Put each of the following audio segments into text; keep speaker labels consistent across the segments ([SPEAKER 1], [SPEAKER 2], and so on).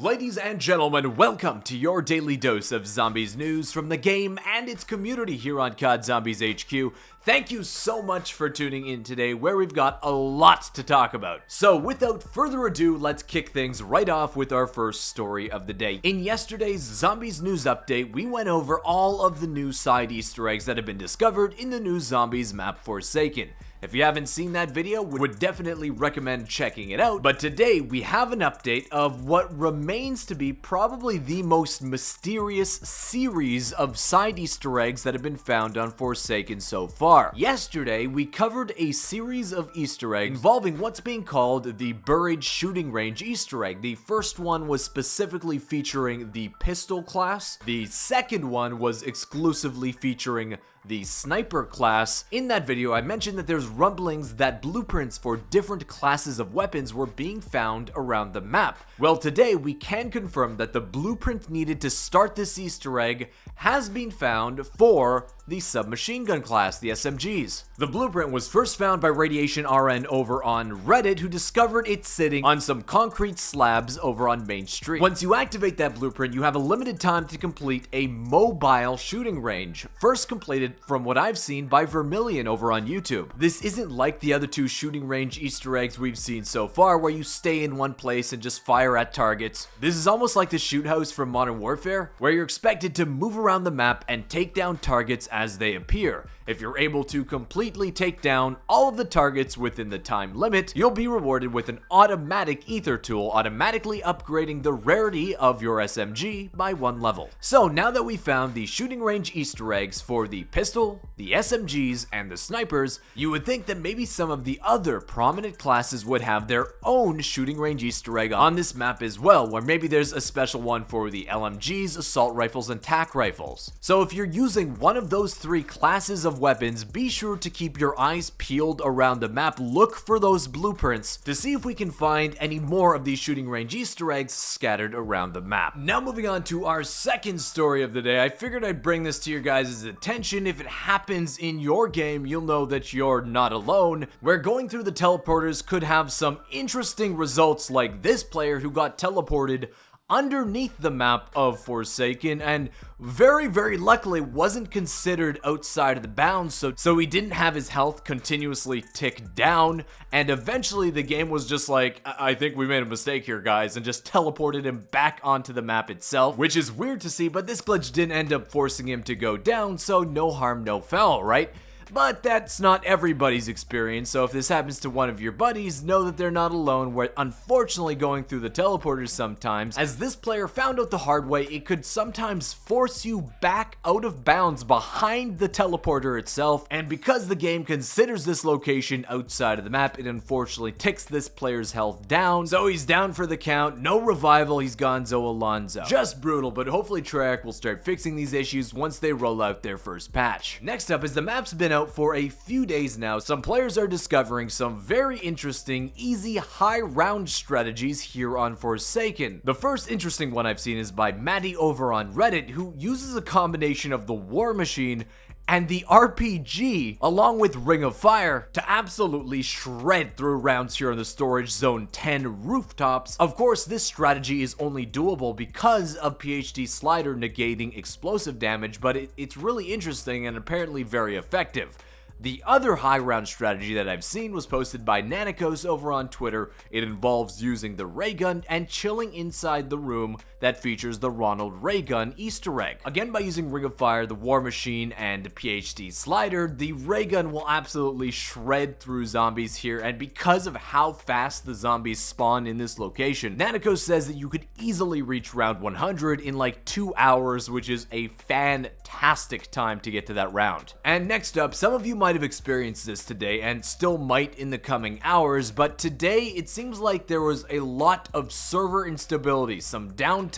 [SPEAKER 1] Ladies and gentlemen, welcome to your daily dose of zombies news from the game and its community here on COD Zombies HQ. Thank you so much for tuning in today, where we've got a lot to talk about. So without further ado, let's kick things right off with our first story of the day. In yesterday's Zombies news update, we went over all of the new side Easter eggs that have been discovered in the new Zombies map Forsaken. If you haven't seen that video, would definitely recommend checking it out. But today we have an update of what remains to be probably the most mysterious series of side Easter eggs that have been found on Forsaken so far. Yesterday we covered a series of Easter eggs involving what's being called the buried shooting range Easter egg. The first one was specifically featuring the pistol class. The second one was exclusively featuring the sniper class. In that video, I mentioned that there's rumblings that blueprints for different classes of weapons were being found around the map. Well, today we can confirm that the blueprint needed to start this Easter egg has been found for the submachine gun class, the SMGs. The blueprint was first found by Radiation RN over on Reddit, who discovered it sitting on some concrete slabs over on Main Street. Once you activate that blueprint, you have a limited time to complete a mobile shooting range, first completed from what I've seen by Vermilion over on YouTube. This isn't like the other two shooting range Easter eggs we've seen so far, where you stay in one place and just fire at targets. This is almost like the shoot house from Modern Warfare, where you're expected to move around the map and take down targets as they appear. If you're able to completely take down all of the targets within the time limit, you'll be rewarded with an automatic ether tool, automatically upgrading the rarity of your SMG by 1 level. So now that we found the shooting range Easter eggs for the pistol, the SMGs, and the snipers, you would think that maybe some of the other prominent classes would have their own shooting range Easter egg on this map as well, where maybe there's a special one for the LMGs, assault rifles, and tac rifles. So if you're using one of those 3 classes of weapons, be sure to keep your eyes peeled around the map. Look for those blueprints to see if we can find any more of these shooting range Easter eggs scattered around the map. Now moving on to our second story of the day, I figured I'd bring this to your guys' attention. If it happens in your game, you'll know that you're not alone, where going through the teleporters could have some interesting results, like this player who got teleported underneath the map of Forsaken and very luckily wasn't considered outside of the bounds, so he didn't have his health continuously tick down, and eventually the game was just like, I think we made a mistake here, guys, and just teleported him back onto the map itself, which is weird to see, but this glitch didn't end up forcing him to go down, so no harm, no foul, right? But that's not everybody's experience, so if this happens to one of your buddies, know that they're not alone. We're unfortunately going through the teleporters sometimes. As this player found out the hard way, it could sometimes force you back out of bounds behind the teleporter itself, and because the game considers this location outside of the map, it unfortunately ticks this player's health down, so he's down for the count, no revival, he's gonzo Alonzo. Just brutal, but hopefully Treyarch will start fixing these issues once they roll out their first patch. Next up, as the map's been out for a few days now, some players are discovering some very interesting, easy, high round strategies here on Forsaken. The first interesting one I've seen is by Maddie over on Reddit, who uses a combination of the War Machine and the RPG, along with Ring of Fire, to absolutely shred through rounds here on the Storage Zone 10 rooftops. Of course, this strategy is only doable because of PHD Slider negating explosive damage, but it's really interesting and apparently very effective. The other high round strategy that I've seen was posted by Nanikos over on Twitter. It involves using the RayGun and chilling inside the room that features the Ronald RayGun Easter egg. Again, by using Ring of Fire, the War Machine, and PHD Slider, the RayGun will absolutely shred through zombies here, and because of how fast the zombies spawn in this location, Nanikos says that you could easily reach round 100 in like 2 hours, which is a fantastic time to get to that round. And next up, some of you might have experienced this today and still might in the coming hours, but today it seems like there was a lot of server instability, some downtime.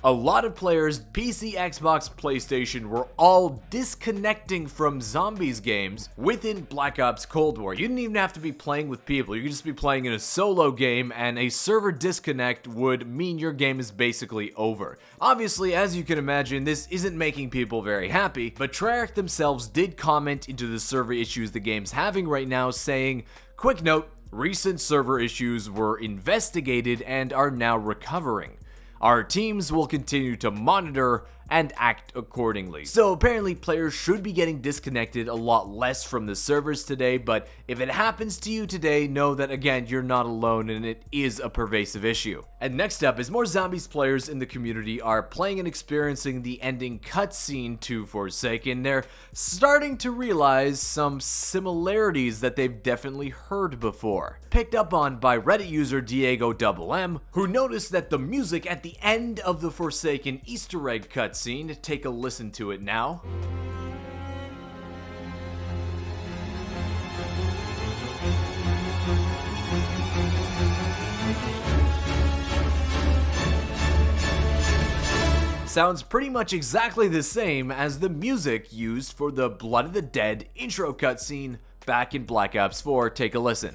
[SPEAKER 1] A lot of players, PC, Xbox, PlayStation, were all disconnecting from zombies games within Black Ops Cold War. You didn't even have to be playing with people. You could just be playing in a solo game, and a server disconnect would mean your game is basically over. Obviously, as you can imagine, this isn't making people very happy, but Treyarch themselves did comment into the server issues the game's having right now, saying, quick note, recent server issues were investigated and are now recovering. Our teams will continue to monitor and act accordingly. So apparently players should be getting disconnected a lot less from the servers today, but if it happens to you today, know that again, you're not alone and it is a pervasive issue. And next up, as more Zombies players in the community are playing and experiencing the ending cutscene to Forsaken, they're starting to realize some similarities that they've definitely heard before. Picked up on by Reddit user Diego M, who noticed that the music at the end of the Forsaken Easter egg cutscene, take a listen to it now. Sounds pretty much exactly the same as the music used for the Blood of the Dead intro cutscene back in Black Ops 4. Take a listen.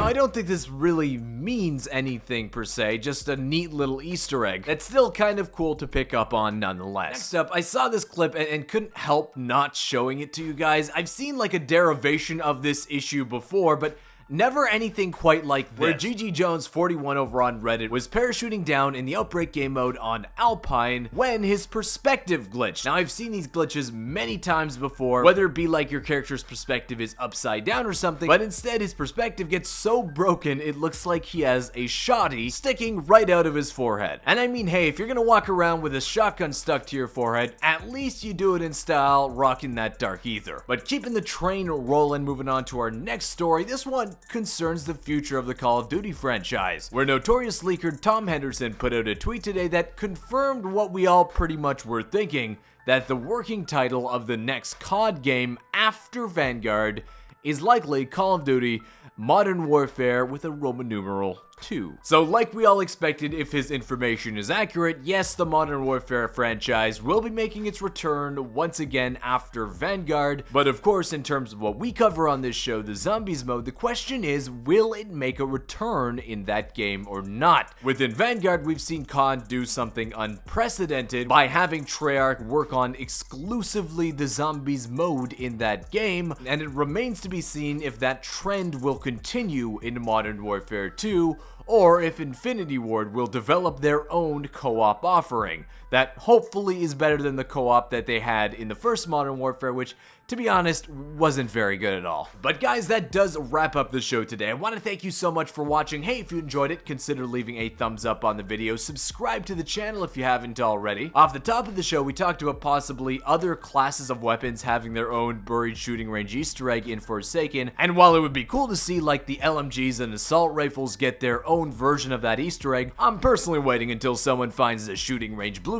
[SPEAKER 1] I don't think this really means anything per se, just a neat little Easter egg that's still kind of cool to pick up on nonetheless. Next up, I saw this clip and couldn't help not showing it to you guys. I've seen like a derivation of this issue before, but never anything quite like this. Where GG Jones 41 over on Reddit was parachuting down in the Outbreak game mode on Alpine when his perspective glitched. Now I've seen these glitches many times before, whether it be like your character's perspective is upside down or something, but instead his perspective gets so broken it looks like he has a Shotty sticking right out of his forehead. And I mean, hey, if you're gonna walk around with a shotgun stuck to your forehead, at least you do it in style, rocking that dark ether. But keeping the train rolling, moving on to our next story, this one concerns the future of the Call of Duty franchise, where notorious leaker Tom Henderson put out a tweet today that confirmed what we all pretty much were thinking, that the working title of the next COD game after Vanguard is likely Call of Duty Modern Warfare with a Roman numeral 2. So like we all expected, if his information is accurate, yes, the Modern Warfare franchise will be making its return once again after Vanguard, but of course in terms of what we cover on this show, the Zombies mode, the question is, will it make a return in that game or not? Within Vanguard, we've seen COD do something unprecedented by having Treyarch work on exclusively the Zombies mode in that game, and it remains to be seen if that trend will continue in Modern Warfare 2, or if Infinity Ward will develop their own co-op offering that hopefully is better than the co-op that they had in the first Modern Warfare, which, to be honest, wasn't very good at all. But guys, that does wrap up the show today. I want to thank you so much for watching. Hey, if you enjoyed it, consider leaving a thumbs up on the video. Subscribe to the channel if you haven't already. Off the top of the show, we talked about possibly other classes of weapons having their own buried shooting range Easter egg in Forsaken, and while it would be cool to see like the LMGs and assault rifles get their own version of that Easter egg, I'm personally waiting until someone finds a shooting range blueprint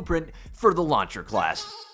[SPEAKER 1] for the launcher class.